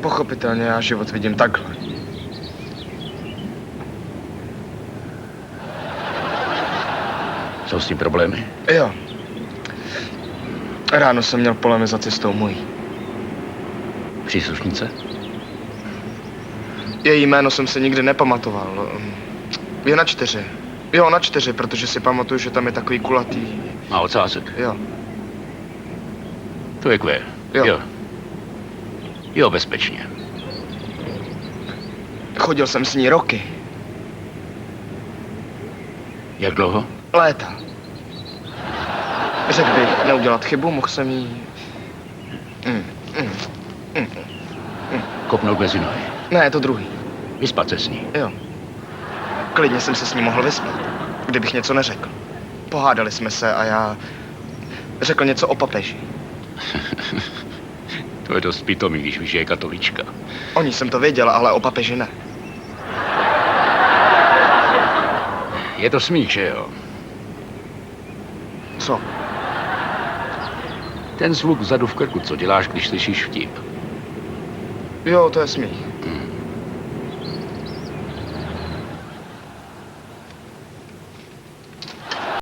Pochopitelně já život vidím takhle. Jsou s tím problémy? Jo. Ráno jsem měl polemizaci s tou mojí. Příslušnice? Její jméno jsem si nikdy nepamatoval. Je na 4. Jo, na 4, protože si pamatuju, že tam je takový kulatý. Má ocásek? Jo. To je Claire. Jo. Jo, bezpečně. Chodil jsem s ní roky. Jak dlouho? Léta. Řekl bych, neudělat chybu, mohl jsem jí... Kopnout mezi nohy. Ne, to druhý. Vyspat se s ní. Jo. Klidně jsem se s ní mohl vyspat, kdybych něco neřekl. Pohádali jsme se a já řekl něco o papeži. To je dost pitomý, když víš, že je katolička. O ní jsem to věděl, ale o papeži ne. Je to smích, že jo? Co? Ten zvuk vzadu v krku, co děláš, když slyšíš vtip. Jo, to je smích.